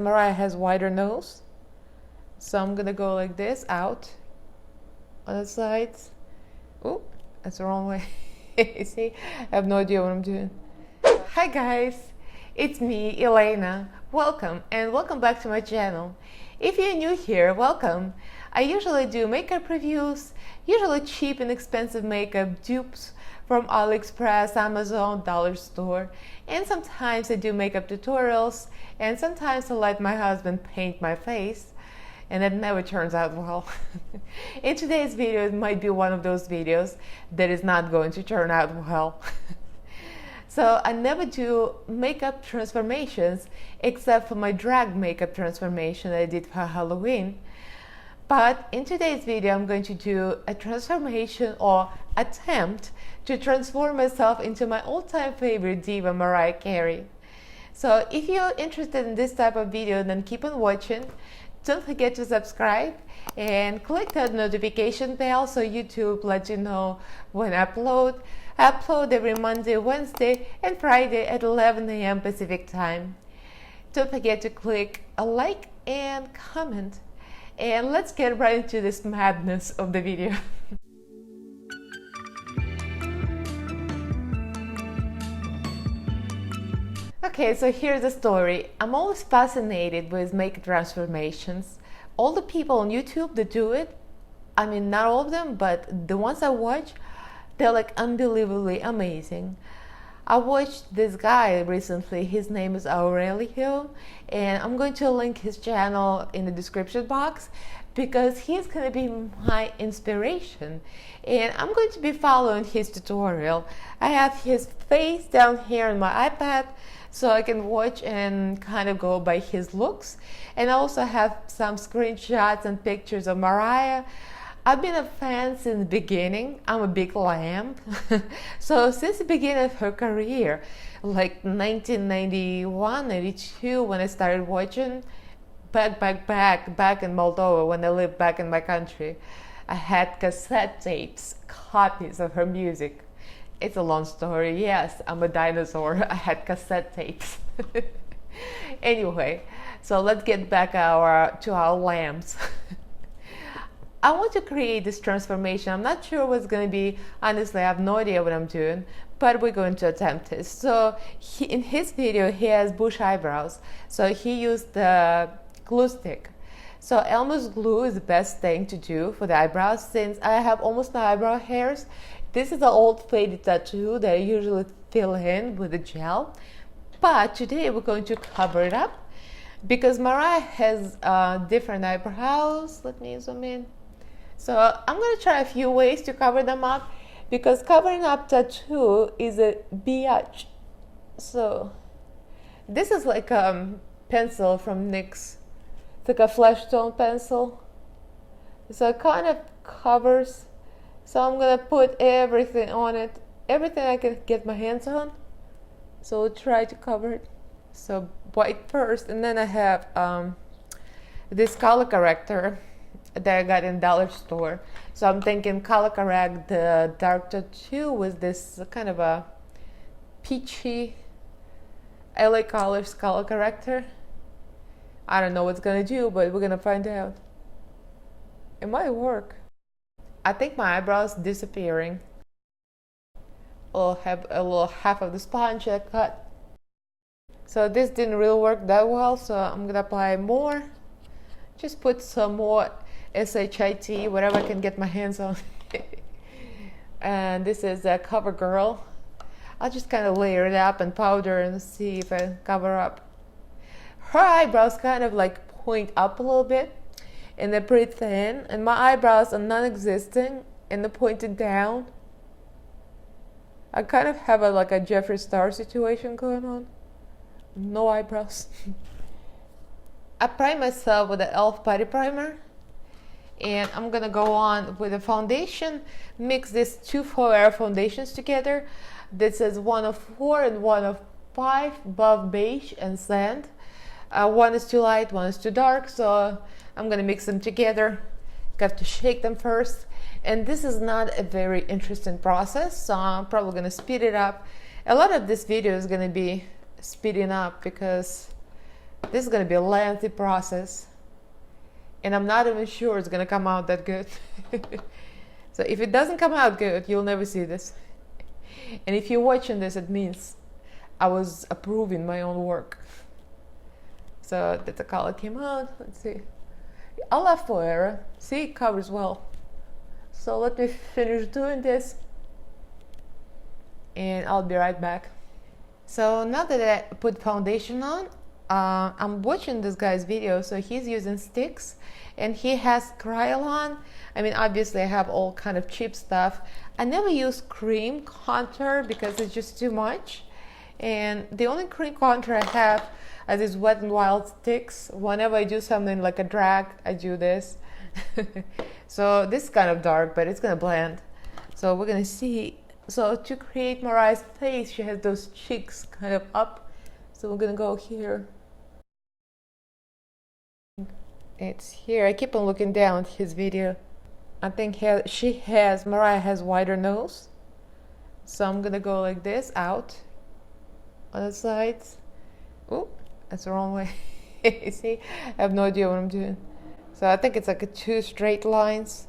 Mariah has wider nose, so I'm gonna go like this, out on the sides. Oh, that's the wrong way. See, I have no idea what I'm doing. Hi guys, it's me, Elaina. Welcome and welcome back to my channel. If you're new here, welcome. I usually do makeup reviews, usually cheap and expensive makeup dupes from AliExpress, Amazon, dollar store, and sometimes I do makeup tutorials, and sometimes I let my husband paint my face, and it never turns out well. In today's video, it might be one of those videos that is not going to turn out well. So I never do makeup transformations except for my drag makeup transformation that I did for Halloween. But in today's video, I'm going to do a transformation or attempt to transform myself into my all-time favorite diva, Mariah Carey. So if you're interested in this type of video, then keep on watching. Don't forget to subscribe and click that notification bell so YouTube lets you know when I upload. I upload every Monday, Wednesday, and Friday at 11 AM Pacific time. Don't forget to click a like and comment. And let's get right into this madness of the video. Okay, so here's the story. I'm always fascinated with makeup transformations. All the people on YouTube that do it, I mean, not all of them, but the ones I watch, they're like unbelievably amazing. I watched this guy recently. His name is Aurelio, and I'm going to link his channel in the description box because he's going to be my inspiration, and I'm going to be following his tutorial. I have his face down here on my iPad so I can watch and kind of go by his looks, and I also have some screenshots and pictures of Mariah. I've been a fan since the beginning. I'm a big Glam. So since the beginning of her career, like 1991, 92, when I started watching, back in Moldova, when I lived back in my country, I had cassette tapes, copies of her music. It's a long story. Yes, I'm a dinosaur. I had cassette tapes. Anyway, so let's get back to our lambs. I want to create this transformation. I'm not sure what's going to be. Honestly, I have no idea what I'm doing, but we're going to attempt it. So in his video, he has bush eyebrows. So he used the glue stick. So Elmer's glue is the best thing to do for the eyebrows since I have almost no eyebrow hairs. This is an old faded tattoo that I usually fill in with a gel. But today we're going to cover it up because Mariah has different eyebrows. Let me zoom in. So I'm going to try a few ways to cover them up because covering up tattoo is a biatch. So this is like a pencil from NYX. It's like a flesh tone pencil. So it kind of covers. So I'm going to put everything on it, everything I can get my hands on. So we'll try to cover it. So white first, and then I have this color corrector that I got in dollar store. So I'm thinking color correct the dark tattoo with this kind of a peachy LA Colors color corrector. I don't know what's gonna do, but we're gonna find out. It might work. I think my eyebrows disappearing. I'll have a little half of the sponge I cut. So this didn't really work that well, so I'm gonna apply more. Just put some more SHIT, whatever I can get my hands on. And this is a CoverGirl. I'll just kind of layer it up and powder and see if I cover up. Her eyebrows kind of like point up a little bit and they're pretty thin, and my eyebrows are non-existent and they're pointed down. I kind of have like a Jeffree Star situation going on. No eyebrows. I prime myself with the e.l.f. Putty Primer, and I'm gonna go on with the foundation. Mix these two Forever foundations together. This is 1 of 4 and 1 of 5, buff, beige, and sand. One is too light, one is too dark, so I'm gonna mix them together. Got to shake them first, and this is not a very interesting process, so I'm probably gonna speed it up. A lot of this video is gonna be speeding up because This is gonna be a lengthy process, and I'm not even sure it's gonna come out that good. So if it doesn't come out good, you'll never see this. And if you're watching this, it means I was approving my own work. So that the color came out. Let's see. I left for error. See, it covers well. So let me finish doing this, and I'll be right back. So now that I put foundation on, I'm watching this guy's video. So he's using sticks, and he has Kryolan. I mean, obviously I have all kind of cheap stuff. I never use cream contour because it's just too much. And the only cream contour I have are these Wet n Wild sticks. Whenever I do something like a drag, I do this. So this is kind of dark, but it's gonna blend. So we're gonna see. So to create Mariah's face, she has those cheeks kind of up. So we're gonna go here. It's here. I keep on looking down at his video. I think Mariah has wider nose. So I'm gonna go like this, out on the sides. Oh, that's the wrong way. See, I have no idea what I'm doing. So I think it's like a 2 straight lines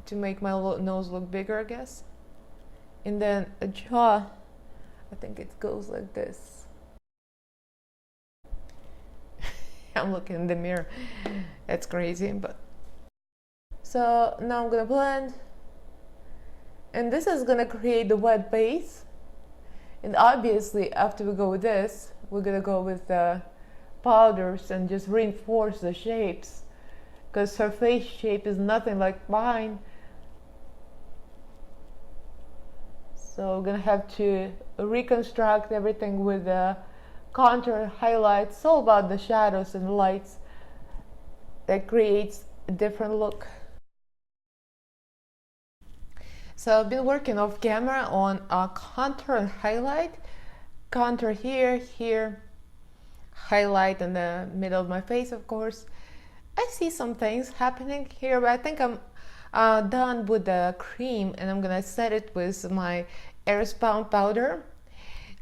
to make my nose look bigger, I guess. And then a jaw, I think it goes like this. I'm looking in the mirror. That's crazy, but. So now I'm gonna blend. And this is gonna create the wet base. And obviously, after we go with this, we're gonna go with the powders and just reinforce the shapes, because her face shape is nothing like mine. So we're gonna have to reconstruct everything with the contour, highlights. It's all about the shadows and lights that creates a different look. So I've been working off camera on contour and highlight. Contour here, highlight in the middle of my face, of course. I see some things happening here, but I think I'm done with the cream, and I'm gonna set it with my Airspun powder.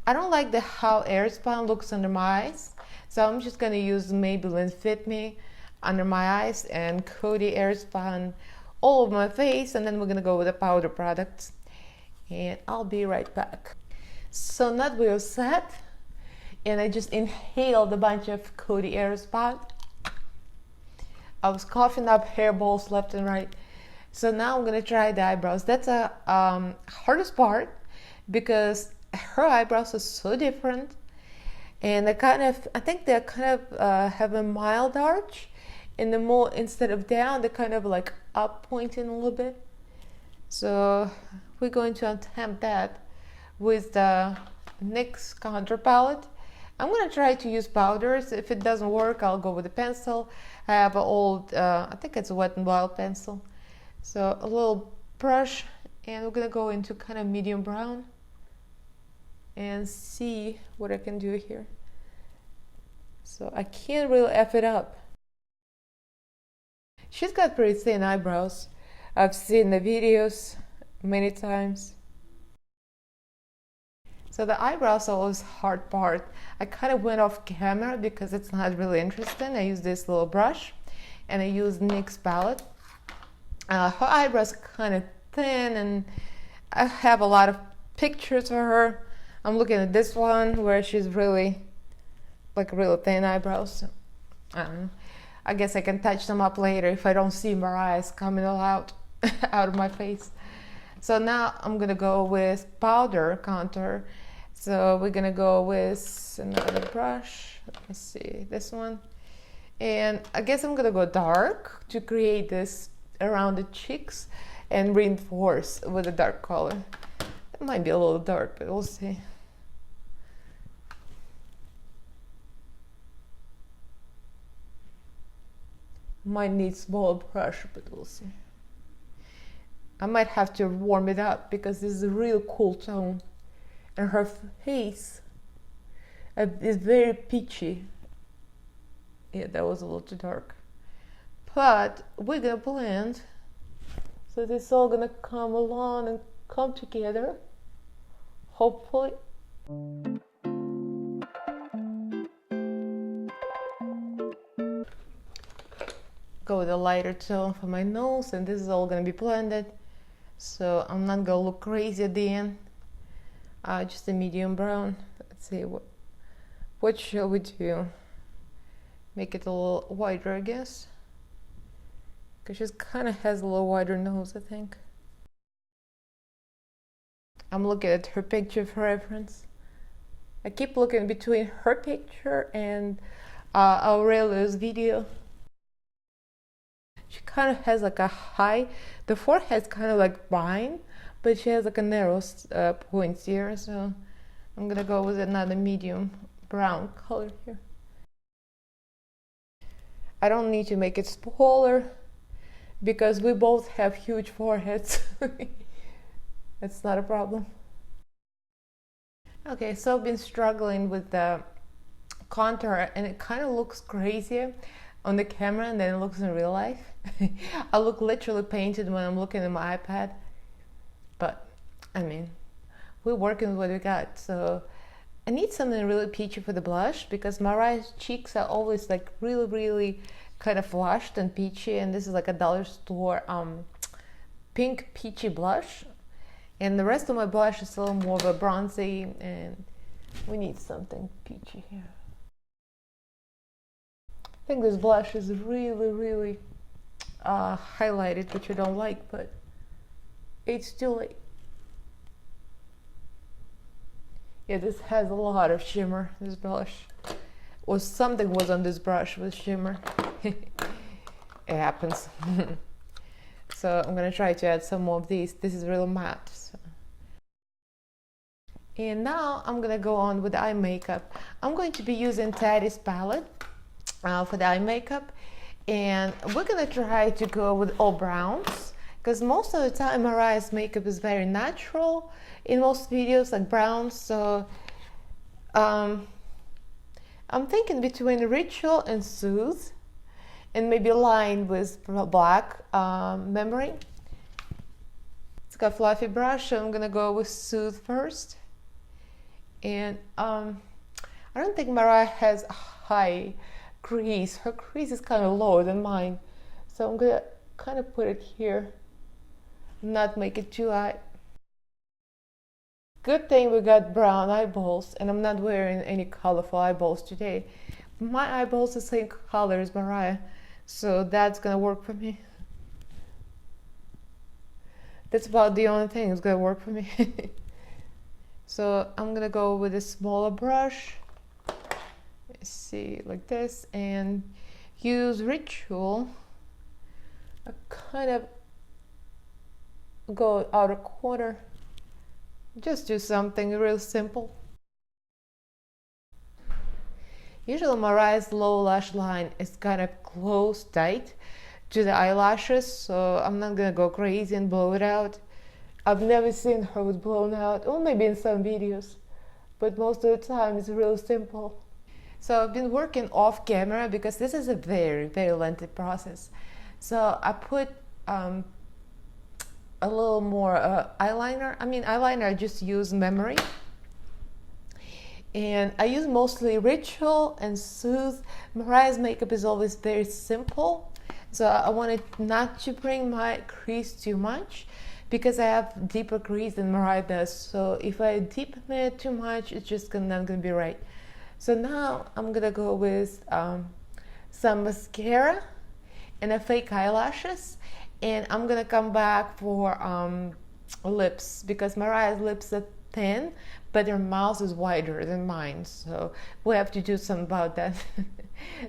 I don't like how Airspun looks under my eyes, so I'm just gonna use Maybelline Fit Me under my eyes and Coty Airspun all over my face, and then we're gonna go with the powder products, and I'll be right back. So now that we're set, and I just inhaled a bunch of Coty Airspun. I was coughing up hairballs left and right. So now I'm gonna try the eyebrows. That's a hardest part, because her eyebrows are so different, and I think they kind of have a mild arch, and the more, instead of down, they're kind of like up pointing a little bit. So we're going to attempt that with the NYX contour palette. I'm gonna try to use powders. If it doesn't work, I'll go with a pencil. I have an old, I think it's a Wet n Wild pencil. So a little brush, and we're gonna go into kind of medium brown and see what I can do here. So I can't really F it up. She's got pretty thin eyebrows. I've seen the videos many times. So the eyebrows are always hard part. I kind of went off camera because it's not really interesting. I use this little brush, and I use NYX palette. Her eyebrows are kind of thin, and I have a lot of pictures of her. I'm looking at this one where she's really, like, real thin eyebrows. I don't know. I guess I can touch them up later if I don't see Mariah's coming all out of my face. So now I'm gonna go with powder contour. So we're gonna go with another brush. Let me see, this one. And I guess I'm gonna go dark to create this around the cheeks and reinforce with a dark color. It might be a little dark, but we'll see. Might need small brush, but we'll see. I might have to warm it up because this is a real cool tone, and her face is very peachy. Yeah, that was a little too dark, but we're gonna blend, so this is all gonna come along and come together, hopefully. go with a lighter tone for my nose, and this is all gonna be blended, so I'm not gonna look crazy at the end. Just a medium brown. Let's see, what shall we do? Make it a little wider, I guess, because she kind of has a little wider nose, I think. I'm looking at her picture for reference. I keep looking between her picture and Aurelio's video. She kind of has like a high, the forehead's kind of like mine, but she has like a narrow point here, so I'm gonna go with another medium brown color here. I don't need to make it smaller because we both have huge foreheads. It's not a problem. Okay, so I've been struggling with the contour, and it kind of looks crazier on the camera than it looks in real life. I look literally painted when I'm looking at my iPad, but I mean, we're working with what we got. So I need something really peachy for the blush, because Mariah's cheeks are always like really kind of flushed and peachy, and this is like a dollar store pink peachy blush, and the rest of my blush is a little more of a bronzy, and we need something peachy here. I think this blush is really highlighted, which I don't like, but it's too late. Yeah, this has a lot of shimmer, this blush. Or something was on this brush with shimmer. It happens. So I'm gonna try to add some more of these. This is real matte. So. And now I'm gonna go on with eye makeup. I'm going to be using Teddy's palette for the eye makeup. And we're gonna try to go with all browns, because most of the time Mariah's makeup is very natural in most videos, like browns. So I'm thinking between Ritual and Soothe, and maybe line with black memory. It's got a fluffy brush, so I'm gonna go with Soothe first. And I don't think Mariah has a high crease. Her crease is kind of lower than mine, so I'm gonna kind of put it here, not make it too high. Good thing we got brown eyeballs, and I'm not wearing any colorful eyeballs today. My eyeballs are the same color as Mariah, so that's gonna work for me. That's about the only thing that's gonna work for me. So I'm gonna go with a smaller brush. Let's see, like this, and use Ritual. I kind of go outer corner. Just do something real simple. Usually Mariah's low lash line is kind of close, tight to the eyelashes, so I'm not gonna go crazy and blow it out. I've never seen her with blown out, or maybe in some videos, but most of the time it's real simple. So I've been working off camera because this is a very lengthy process. So I put a little more eyeliner. Eyeliner I just use memory. And I use mostly Ritual and Soothe. Mariah's makeup is always very simple. So I wanted not to bring my crease too much, because I have deeper crease than Mariah does. So if I deepen it too much, it's just not gonna be right. So now I'm gonna go with some mascara and a fake eyelashes, and I'm gonna come back for lips, because Mariah's lips are thin, but her mouth is wider than mine, so we have to do something about that.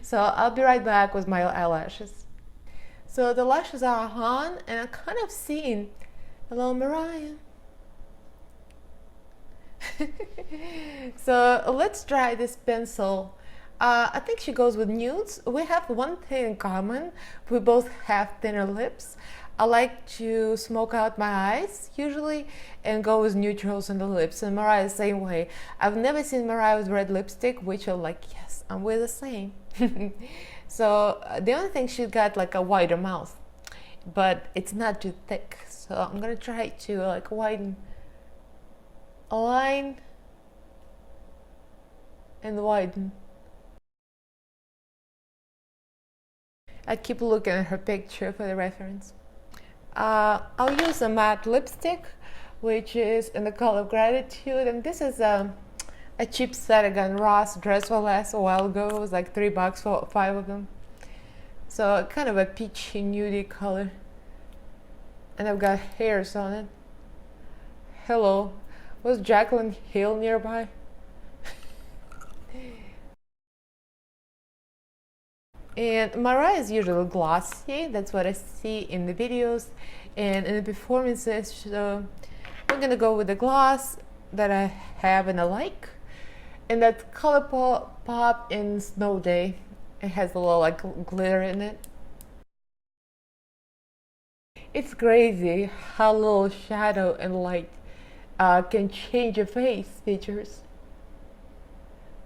So I'll be right back with my eyelashes. So the lashes are on, and I'm kind of seeing, hello Mariah. So let's try this pencil. I think she goes with nudes. We have one thing in common. We both have thinner lips. I like to smoke out my eyes usually and go with neutrals on the lips, and Mariah the same way. I've never seen Mariah with red lipstick, which I'm like, yes, I'm with the same. So the only thing, she got like a wider mouth, but it's not too thick. So I'm gonna try to like widen a line and widen. I keep looking at her picture for the reference. I'll use a matte lipstick, which is in the color Gratitude, and this is a cheap set I got in Ross Dress for Less a while ago. It was like $3 for 5 of them. So kind of a peachy nudie color, and I've got hairs on it. Hello, was Jacqueline Hill nearby? And Mariah is usually glossy, that's what I see in the videos and in the performances, so we're gonna go with the gloss that I have and I like. And that Color Pop in Snow Day, it has a little like glitter in it. It's crazy how little shadow and light can change your face features.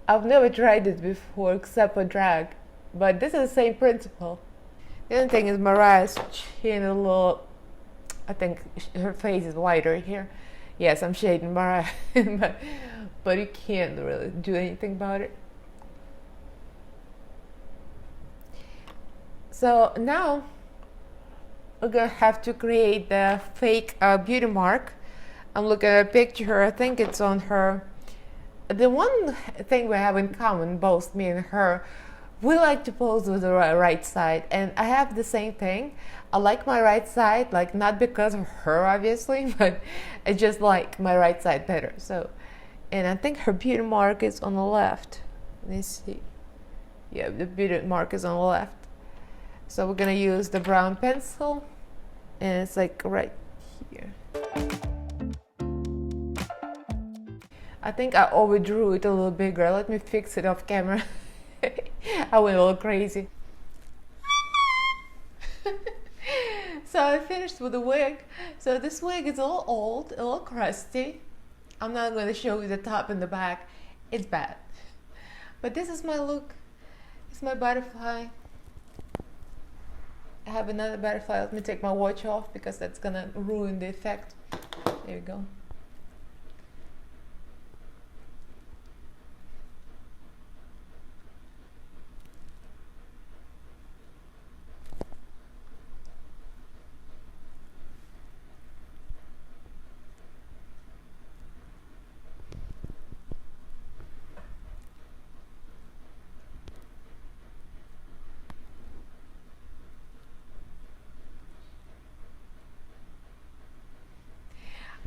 I've never tried it before except for drag, but this is the same principle. The other thing is Mariah's chin a little, I think her face is lighter here. Yes, I'm shading Mariah, but you can't really do anything about it. So now we're gonna have to create the fake beauty mark. I'm looking at a picture, I think it's on her. The one thing we have in common, both me and her, we like to pose with the right side, and I have the same thing. I like my right side, like not because of her obviously, but I just like my right side better. So, and I think her beauty mark is on the left. Let me see. Yeah, the beauty mark is on the left. So we're gonna use the brown pencil, and it's like right here. I think I overdrew it a little bigger. Let me fix it off camera. I went a little crazy. So I finished with the wig. So this wig is a little old, a little crusty. I'm not going to show you the top and the back. It's bad. But this is my look. It's my butterfly. I have another butterfly. Let me take my watch off because that's going to ruin the effect. There you go.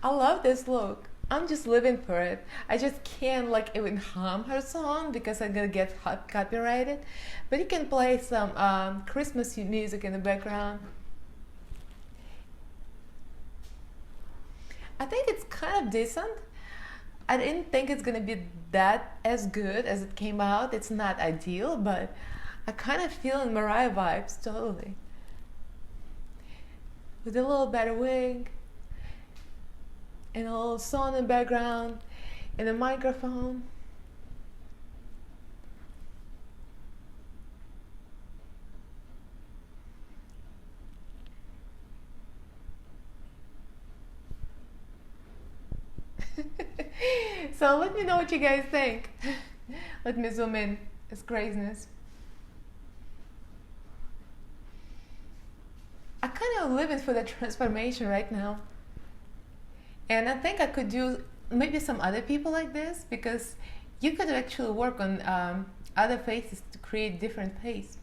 I love this look. I'm just living for it. I just can't like even hum her song because I'm gonna get copyrighted. But you can play some Christmas music in the background. I think it's kind of decent. I didn't think it's gonna be that as good as it came out. It's not ideal, but I kind of feel in Mariah vibes totally. With a little better wig. And a little song in the background, and a microphone. So let me know what you guys think. Let me zoom in. It's craziness. I kind of living for the transformation right now. And I think I could do maybe some other people like this, because you could actually work on other faces to create different face.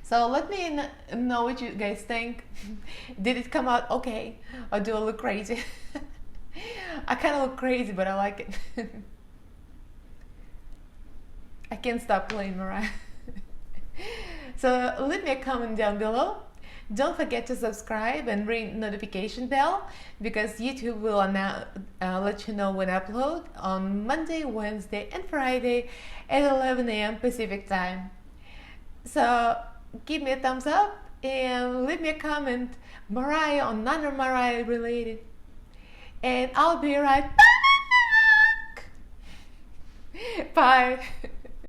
So let me know what you guys think. Did it come out okay, or do I look crazy? I kind of look crazy, but I like it. I can't stop playing Mariah. So leave me a comment down below. Don't forget to subscribe and ring notification bell, because YouTube will let you know when I upload on Monday, Wednesday, and Friday at 11 AM Pacific time. So give me a thumbs up and leave me a comment, Mariah or non-Mariah related, and I'll be right back. Bye.